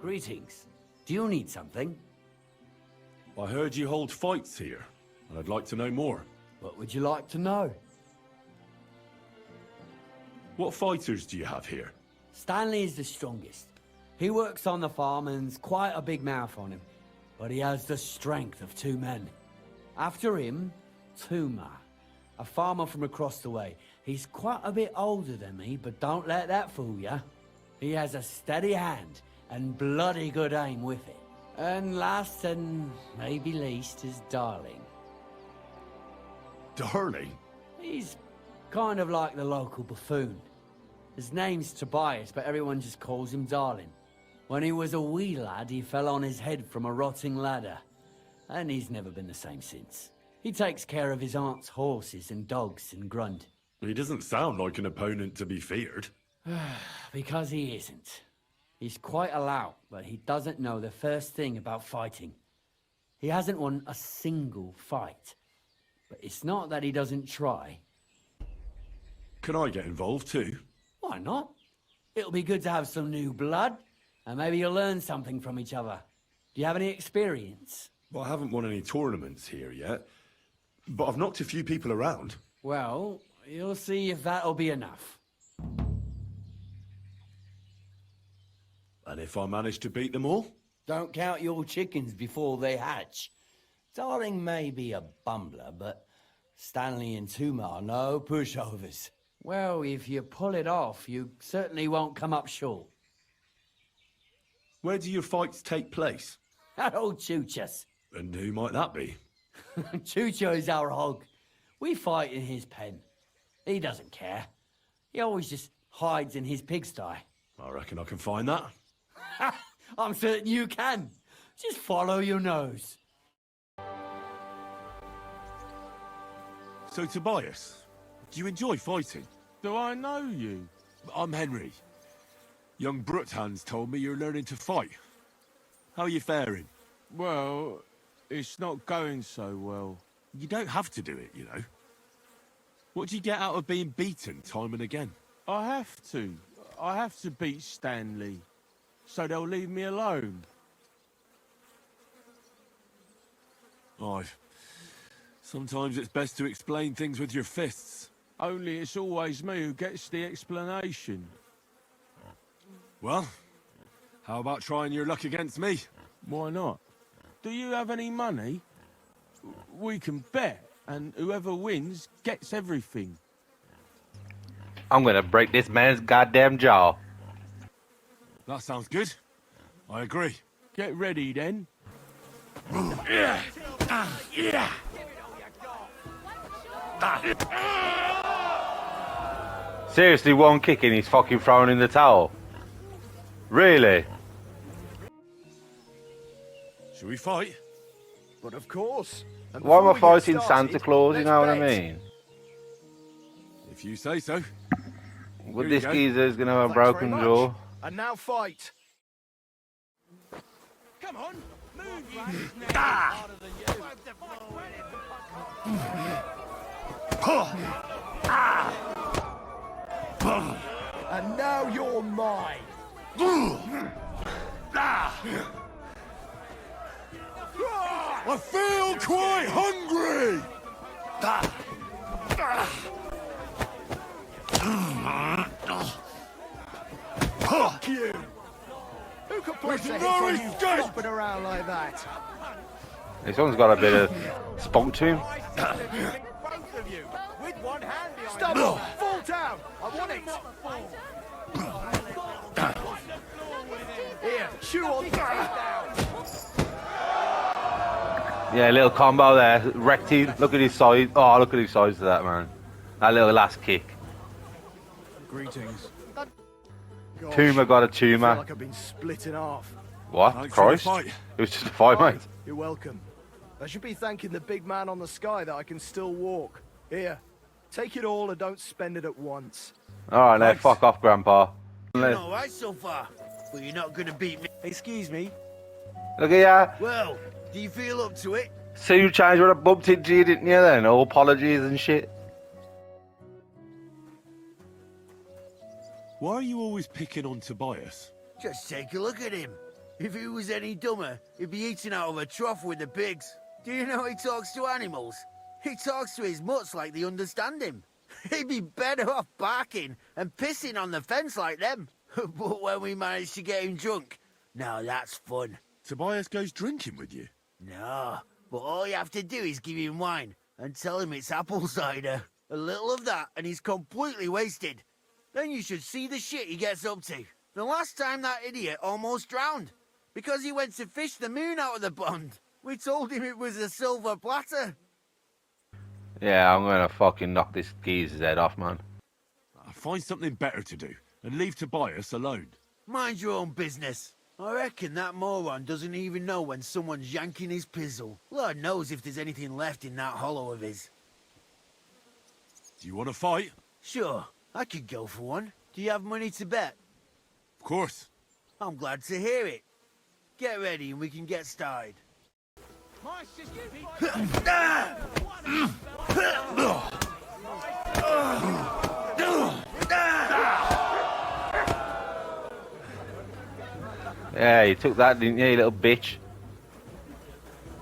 Greetings. Do you need something? I heard you hold fights here, and I'd like to know more. What would you like to know? What fighters do you have here? Stanley is the strongest. He works on the farm and's quite a big mouth on him, but he has the strength of 2 men. After him, Tuma, a farmer from across the way. He's quite a bit older than me, but don't let that fool ya. He has a steady hand and bloody good aim with it. And last and maybe least is Darling. Darling? He's kind of like the local buffoon. His name's Tobias, but everyone just calls him Darling. When he was a wee lad, he fell on his head from a rotting ladder. And he's never been the same since. He takes care of his aunt's horses and dogs in Grund. He doesn't sound like an opponent to be feared. Because he isn't. He's quite a lout, but he doesn't know the first thing about fighting. He hasn't won a single fight. But it's not that he doesn't try. Can I get involved too? Why not? It'll be good to have some new blood, and maybe you'll learn something from each other. Do you have any experience? Well, I haven't won any tournaments here yet, but I've knocked a few people around. Well, you'll see if that'll be enough. And if I manage to beat them all? Don't count your chickens before they hatch. Darling may be a bumbler, but Stanley and Tuma are no pushovers. Well, if you pull it off, you certainly won't come up short. Where do your fights take place? That old Chuchas. And who might that be? Chucho is our hog. We fight in his pen. He doesn't care. He always just hides in his pigsty. I reckon I can find that. I'm certain you can. Just follow your nose. So, Tobias, do you enjoy fighting? Do I know you? I'm Henry. Young Bruthans told me you're learning to fight. How are you faring? Well, it's not going so well. You don't have to do it, you know. What do you get out of being beaten time and again? I have to. I have to beat Stanley. So they'll leave me alone. Sometimes it's best to explain things with your fists. Only it's always me who gets the explanation. Well, how about trying your luck against me? Why not? Do you have any money? We can bet, and whoever wins gets everything. I'm gonna break this man's goddamn jaw. That sounds good. I agree. Get ready, then. Seriously, one kick and he's fucking thrown in the towel. Really? Should we fight? But of course. And Why am I before we get fighting started, Santa Claus, you let's know what I bet. mean? If you say so. But Here this you go. geezer's gonna have a Thanks very broken much. jaw. And now fight. Come on, move you. And now you're mine. I feel quite hungry! Fuck you. Who could place There's a hit no on you escape. flopping around like that? This one's got a bit of spunk to him. Both of you. With one hand behind Stubble, fall down. I want it. Here, chew on the face down. Yeah, a little combo there. Wrecked him. Look at his size. Oh, look at his size to that, man. That little last kick. Greetings. Gosh, Tuma got a I feel tumor. like I've been split in half. What? Thanks for the Christ? fight. It was just a fight, mate. You're welcome. I should be thanking the big man on the sky that I can still walk. Here, take it all and don't spend it at once. Alright, now Thanks. fuck off, Grandpa. You're all right so far, but you're not going to beat me. Excuse me. Look at ya. Well, do you feel up to it? See you changed when I bumped into you, didn't you then? All apologies and shit. Why are you always picking on Tobias? Just take a look at him. If he was any dumber, he'd be eating out of a trough with the pigs. Do you know he talks to animals? He talks to his mutts like they understand him. He'd be better off barking and pissing on the fence like them. But when we managed to get him drunk, now that's fun. Tobias goes drinking with you? No, but all you have to do is give him wine and tell him it's apple cider. A little of that and he's completely wasted. Then you should see the shit he gets up to. The last time that idiot almost drowned because he went to fish the moon out of the pond. We told him it was a silver platter. Yeah, I'm gonna fucking knock this geezer's head off, man. Find something better to do and leave Tobias alone. Mind your own business. I reckon that moron doesn't even know when someone's yanking his pizzle. Lord knows if there's anything left in that hollow of his. Do you want to fight? Sure, I could go for one. Do you have money to bet? Of course. I'm glad to hear it. Get ready and we can get started. Yeah, you took that, didn't you, you little bitch?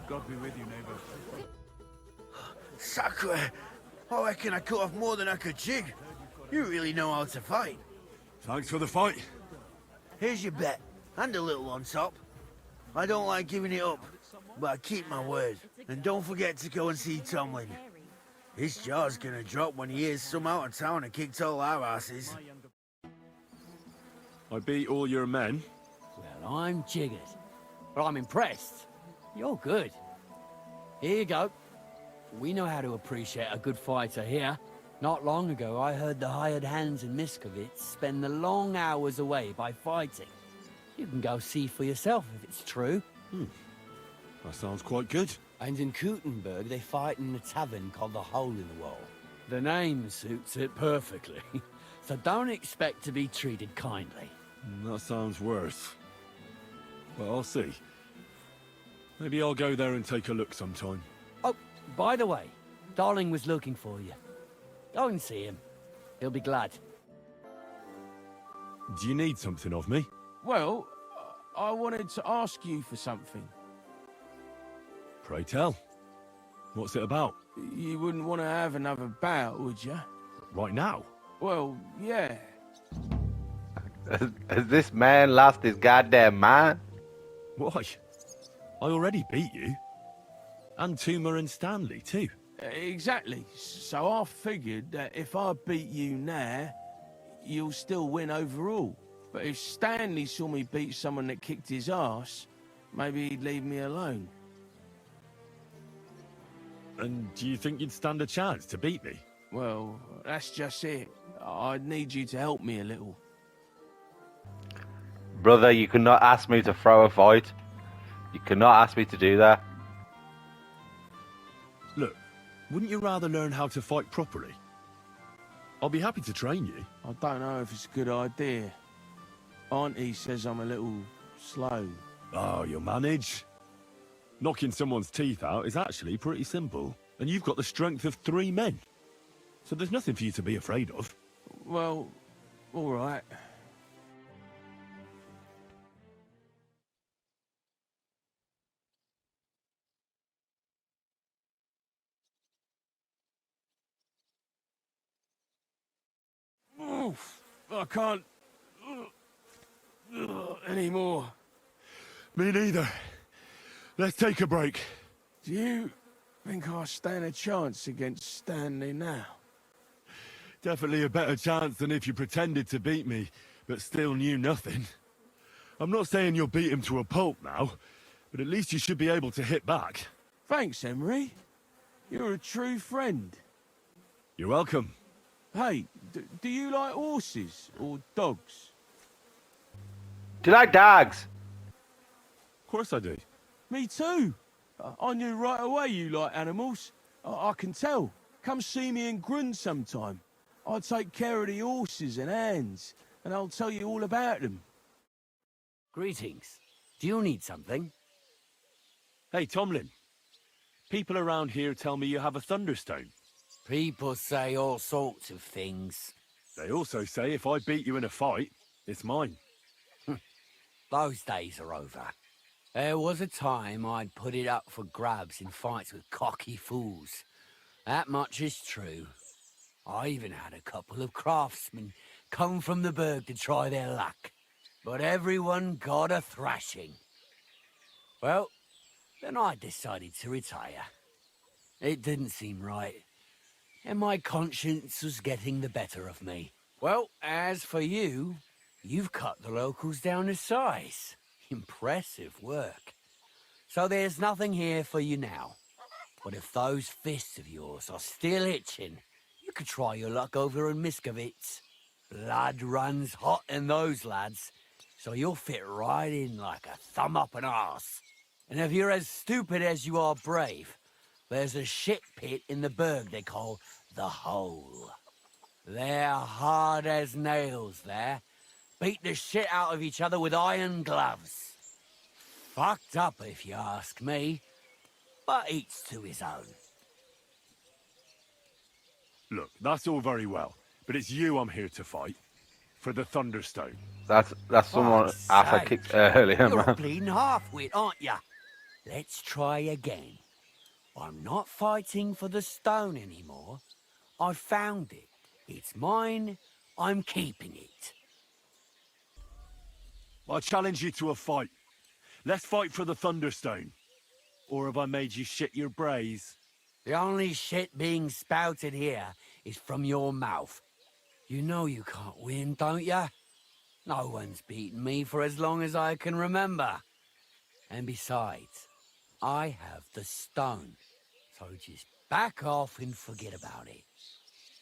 God be with you, neighbour. Sacre! I reckon I cut off more than I could jig. You really know how to fight. Thanks for the fight. Here's your bet, and a little on top. I don't like giving it up, but I keep my word. And don't forget to go and see Tomlin. His jaw's gonna drop when he hears some out of town and kicked all our asses. I beat all your men. Well, I'm jiggered. But I'm impressed. You're good. Here you go. We know how to appreciate a good fighter here. Not long ago, I heard the hired hands in Miskovitz spend the long hours away by fighting. You can go see for yourself if it's true. That sounds quite good. And in Kuttenberg, they fight in a tavern called the Hole in the Wall. The name suits it perfectly. So don't expect to be treated kindly. That sounds worse. Well, I'll see. Maybe I'll go there and take a look sometime. Oh, by the way, Darling was looking for you. Go and see him. He'll be glad. Do you need something of me? Well, I wanted to ask you for something. Pray tell. What's it about? You wouldn't want to have another bout, would you? Right now? Well, yeah. Has this man lost his goddamn mind? Why? I already beat you. And Tuma and Stanley, too. Exactly. So I figured that if I beat you now, you'll still win overall. But if Stanley saw me beat someone that kicked his ass, maybe he'd leave me alone. And do you think you'd stand a chance to beat me? Well, that's just it. I'd need you to help me a little. Brother, you cannot ask me to throw a fight. You cannot ask me to do that. Look, wouldn't you rather learn how to fight properly? I'll be happy to train you. I don't know if it's a good idea. Auntie says I'm a little slow. Oh, you'll manage. Knocking someone's teeth out is actually pretty simple. And you've got the strength of 3 men. So there's nothing for you to be afraid of. Well, all right. Oof, I can't anymore. Me neither. Let's take a break. Do you think I stand a chance against Stanley now? Definitely a better chance than if you pretended to beat me, but still knew nothing. I'm not saying you'll beat him to a pulp now, but at least you should be able to hit back. Thanks, Emery. You're a true friend. You're welcome. Hey, do you like horses or dogs? Do you like dogs? Of course I do. Me too. I knew right away you like animals. I can tell. Come see me in Grun sometime. I'll take care of the horses and hands, and I'll tell you all about them. Greetings. Do you need something? Hey, Tomlin. People around here tell me you have a thunderstone. People say all sorts of things. They also say if I beat you in a fight, it's mine. those days are over. There was a time I'd put it up for grabs in fights with cocky fools. That much is true. I even had a couple of craftsmen come from the burg to try their luck. But everyone got a thrashing. Well, then I decided to retire. It didn't seem right, and my conscience was getting the better of me. Well, as for you, you've cut the locals down to size. Impressive work. So there's nothing here for you now. But if those fists of yours are still itching, you could try your luck over in Miskovitz. Blood runs hot in those lads, so you'll fit right in like a thumb up an arse. And if you're as stupid as you are brave, there's a shit pit in the burg they call the Hole. They're hard as nails there. Beat the shit out of each other with iron gloves. Fucked up if you ask me, but each to his own. Look, that's all very well, but it's you I'm here to fight. For the Thunderstone. That's someone Fuck's ass I sake. kicked earlier, You're a man. bleeding half-wit, aren't ya? Let's try again. I'm not fighting for the stone anymore. I found it. It's mine. I'm keeping it. I challenge you to a fight. Let's fight for the Thunderstone. Or have I made you shit your brays? The only shit being spouted here is from your mouth. You know you can't win, don't ya? No one's beaten me for as long as I can remember. And besides, I have the stone. So just back off and forget about it.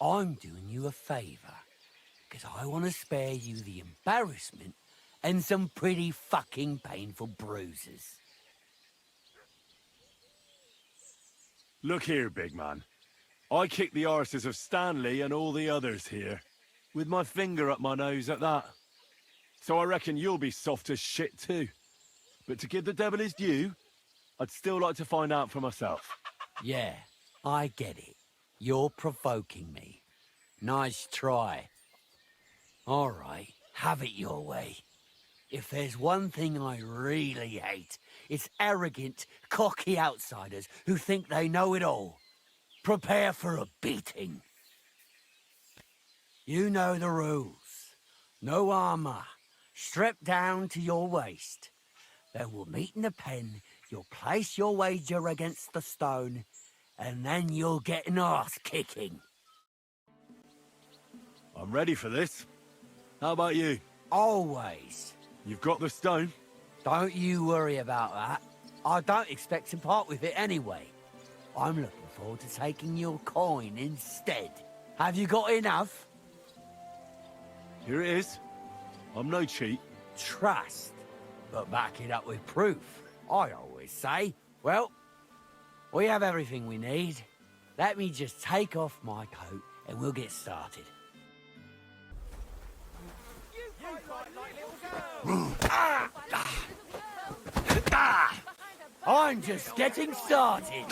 I'm doing you a favor, because I want to spare you the embarrassment and some pretty fucking painful bruises. Look here, big man. I kicked the arses of Stanley and all the others here, with my finger up my nose at that. So I reckon you'll be soft as shit too. But to give the devil his due, I'd still like to find out for myself. Yeah, I get it. You're provoking me. Nice try. All right, have it your way. If there's one thing I really hate, it's arrogant, cocky outsiders who think they know it all. Prepare for a beating. You know the rules. No armor. Strip down to your waist. Then we'll meet in the pen. You'll place your wager against the stone, and then you'll get an arse kicking. I'm ready for this. How about you? Always. You've got the stone? Don't you worry about that. I don't expect to part with it anyway. I'm looking forward to taking your coin instead. Have you got enough? Here it is. I'm no cheat. Trust, but back it up with proof, I always say. Well, we have everything we need. Let me just take off my coat and we'll get started. I'm just getting started.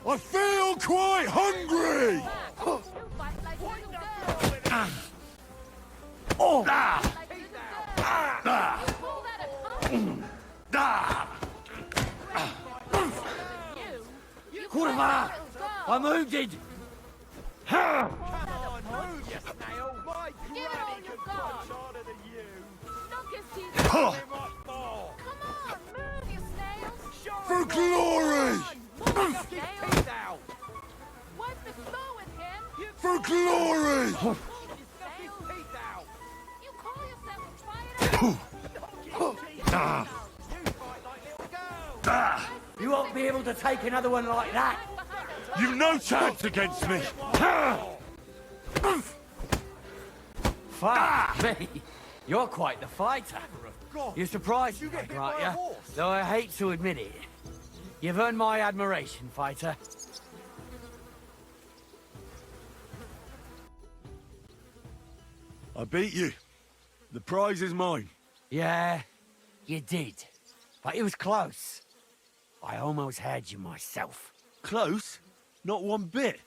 I feel quite hungry! Kurwa! I'm wounded! For glory! For glory! You won't be able to take another one like that! You've no chance against me! Fuck me! You're quite the fighter. You surprised me, aren't you? Though I hate to admit it. You've earned my admiration, fighter. I beat you. The prize is mine. Yeah, you did. But it was close. I almost had you myself. Close? Not one bit.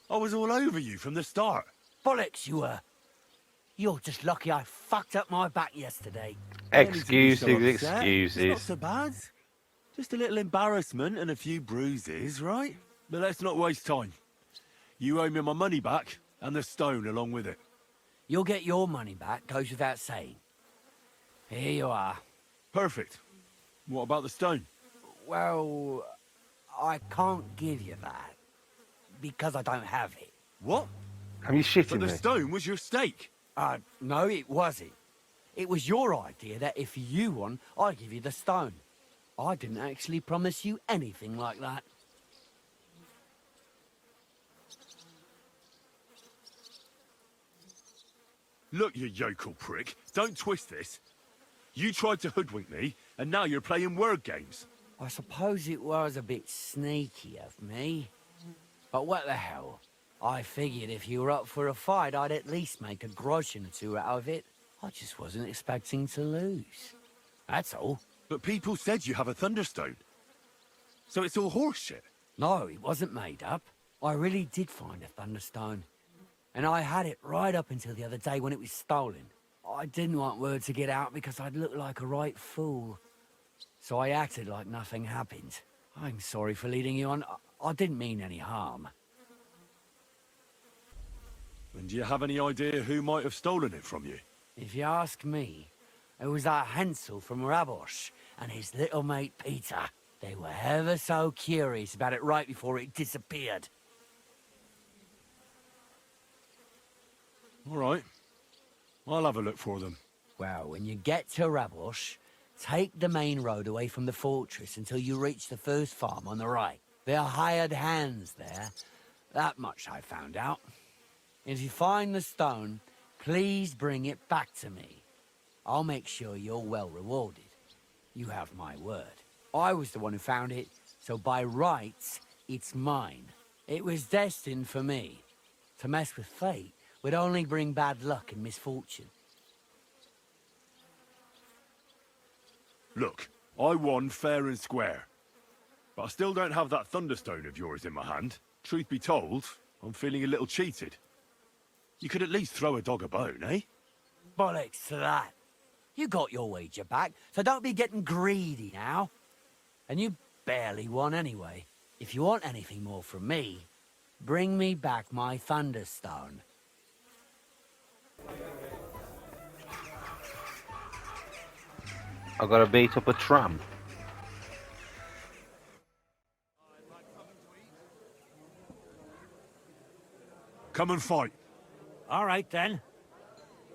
I was all over you from the start. Bollocks you were. You're just lucky I fucked up my back yesterday. Excuses, It's not excuses. so bad. Just a little embarrassment and a few bruises, right? But let's not waste time. You owe me my money back, and the stone along with it. You'll get your money back, goes without saying. Here you are. Perfect. What about the stone? Well, I can't give you that. Because I don't have it. What? Are you shitting But the me? stone was your stake. No, it wasn't. It was your idea that if you won, I'd give you the stone. I didn't actually promise you anything like that. Look, you yokel prick. Don't twist this. You tried to hoodwink me, and now you're playing word games. I suppose it was a bit sneaky of me. But what the hell? I figured if you were up for a fight, I'd at least make a groschen or two out of it. I just wasn't expecting to lose. That's all. But people said you have a thunderstone. So it's all horseshit. No, it wasn't made up. I really did find a thunderstone. And I had it right up until the other day when it was stolen. I didn't want word to get out because I'd look like a right fool. So I acted like nothing happened. I'm sorry for leading you on. I didn't mean any harm. And do you have any idea who might have stolen it from you? If you ask me, it was that Hansel from Rabosh and his little mate Peter. They were ever so curious about it right before it disappeared. All right. I'll have a look for them. Well, when you get to Rabosh, take the main road away from the fortress until you reach the first farm on the right. They're hired hands there. That much I found out. If you find the stone, please bring it back to me. I'll make sure you're well rewarded. You have my word. I was the one who found it, so by rights, it's mine. It was destined for me. To mess with fate would only bring bad luck and misfortune. Look, I won fair and square. But I still don't have that thunderstone of yours in my hand. Truth be told, I'm feeling a little cheated. You could at least throw a dog a bone, eh? Bollocks to that. You got your wager back, so don't be getting greedy now. And you barely won anyway. If you want anything more from me, bring me back my thunderstone. I gotta beat up a tramp. Come and fight. All right, then.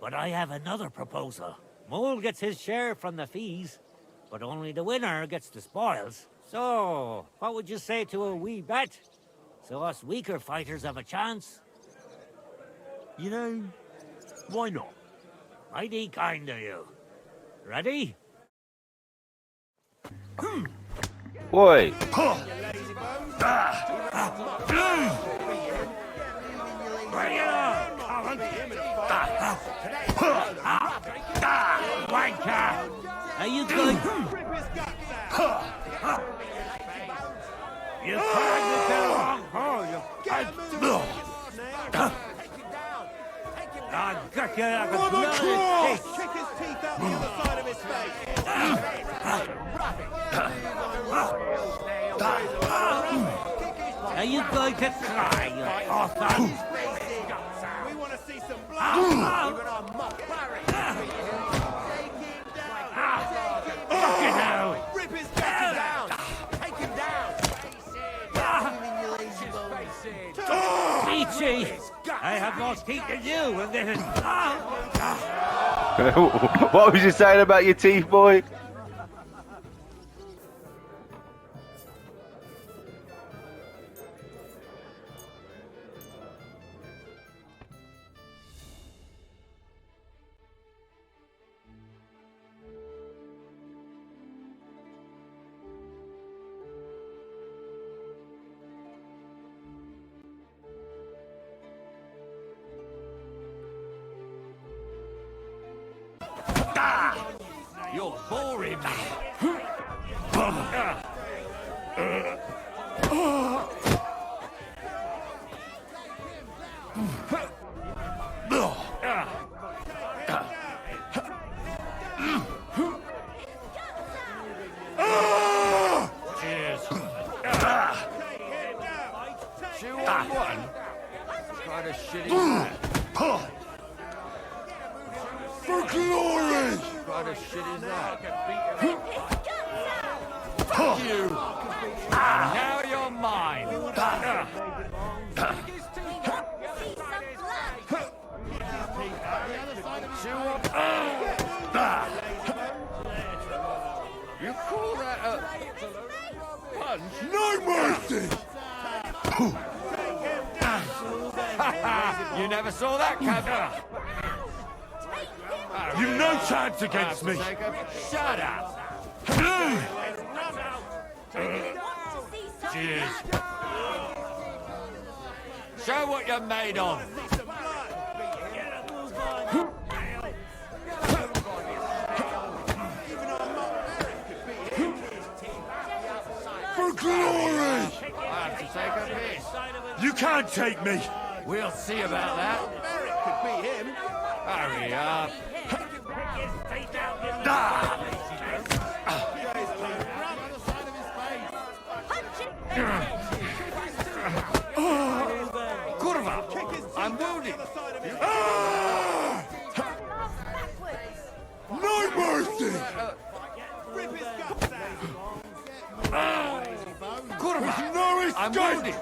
But I have another proposal. Mole gets his share from the fees, but only the winner gets the spoils. So, what would you say to a wee bet? So us weaker fighters have a chance? You know, why not? Mighty kind of you. Ready? Boy, Bring it on, Colin! Wanker! Are you going? You turned me to the wrong hole, you cunt! I'll gut you like a bloody fish! Kick his teeth out the other side of his face. Are you going to try, you author? We want to see some blood. Even our muck parry. Fucking hell! Rip his guts down. Take him down. Peachy! I have more teeth than you, and then... what was you saying about your teeth, boy? You're boring me. Cheers. Two on one? What kind of shit is that? For glory! What kind of shit is that? Fuck You! Now you're mine! You call that a punch? No mercy! You never saw that coming! You've no chance against me! Shut up! Cheers. Show what you're made of! For glory! I have to take a piss. You can't take me! We'll see about that. Could beat him. Hurry up. Kurva! I'm wounded! No mercy! Rip his guts out. Kurva! No I'm escape! wounded!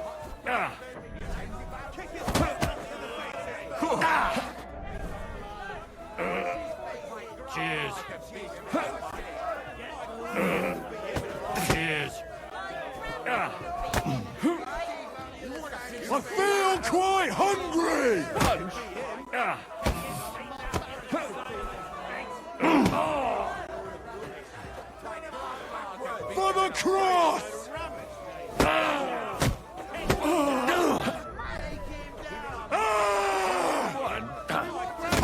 Cheers. Cheers. I feel quite hungry! For the cross!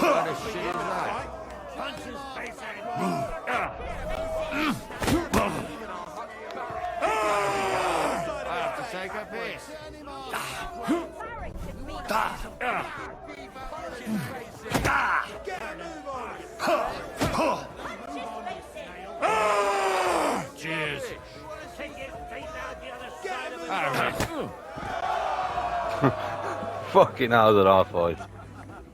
What a shit is that? I have to take a piss. Cheers. Fucking hell, that our fight.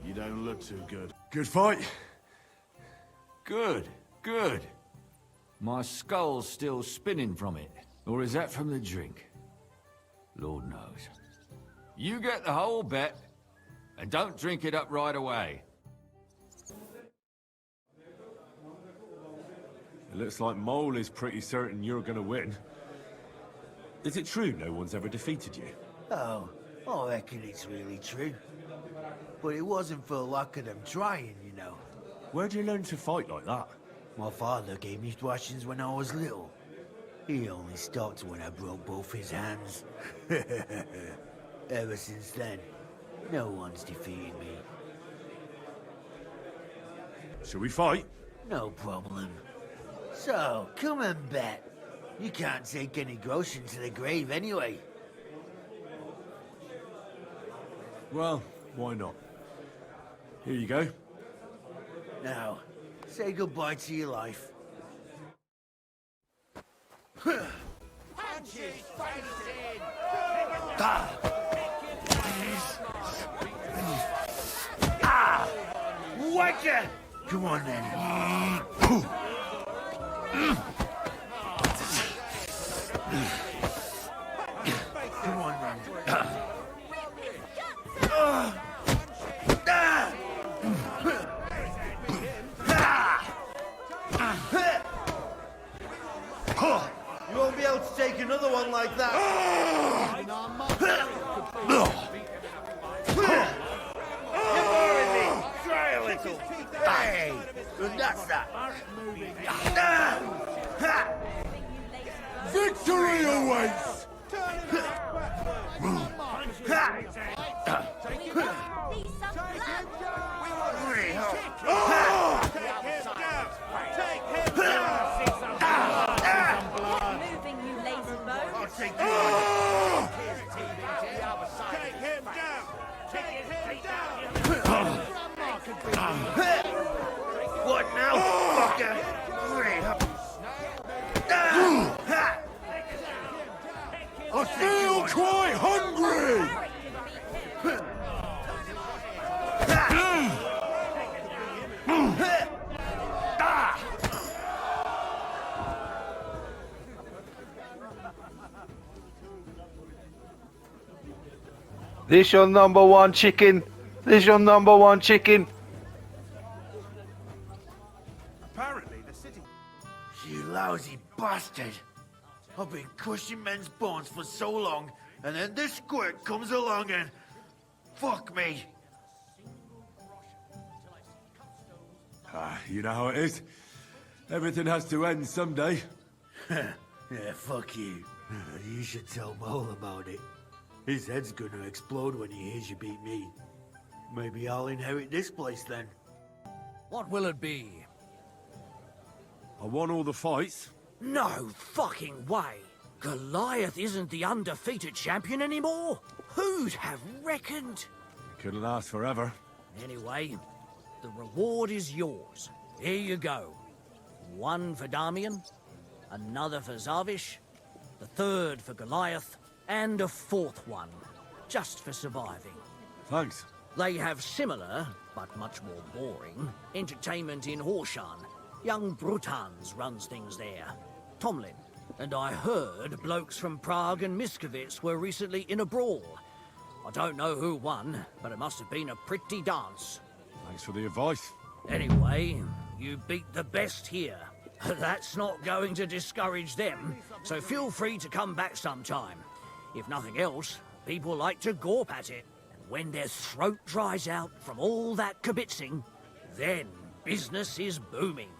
You don't look too good. Good fight. Good, good. My skull's still spinning from it. Or is that from the drink? Lord knows. You get the whole bet, and don't drink it up right away. It looks like Mole is pretty certain you're gonna win. Is it true no one's ever defeated you? Oh, I reckon it's really true. But it wasn't for lack of them trying, you know. Where'd you learn to fight like that? My father gave me thrashings when I was little. He only stopped when I broke both his hands. Ever since then, no one's defeated me. Shall we fight? No problem. So, come and bet. You can't take any groschen to the grave anyway. Well, why not? Here you go. Now, say goodbye to your life. Punches, facing. Whacker! Come on then. Come on then. You won't be able to take another one like that. You're boring me. Try a little. Hey, and that's that. Victory awaits! Take him down. Take him down. This your number one chicken. This your number one chicken. Apparently, the city. You lousy bastard. I've been crushing men's bones for so long, and then this squirt comes along and... Fuck me. You know how it is. Everything has to end someday. Yeah, fuck you. You should tell Mole about it. His head's gonna explode when he hears you beat me. Maybe I'll inherit this place then. What will it be? I won all the fights. No fucking way! Goliath isn't the undefeated champion anymore? Who'd have reckoned? Couldn't last forever. Anyway, the reward is yours. Here you go. One for Damian, another for Zavish, the third for Goliath, and a fourth one, just for surviving. Thanks. They have similar, but much more boring, entertainment in Horshan. Young Brutans runs things there. Tomlin. And I heard blokes from Prague and Miskovitz were recently in a brawl. I don't know who won, but it must have been a pretty dance. Thanks for the advice. Anyway, you beat the best here. That's not going to discourage them, so feel free to come back sometime. If nothing else, people like to gawp at it. And when their throat dries out from all that kibitzing, then business is booming.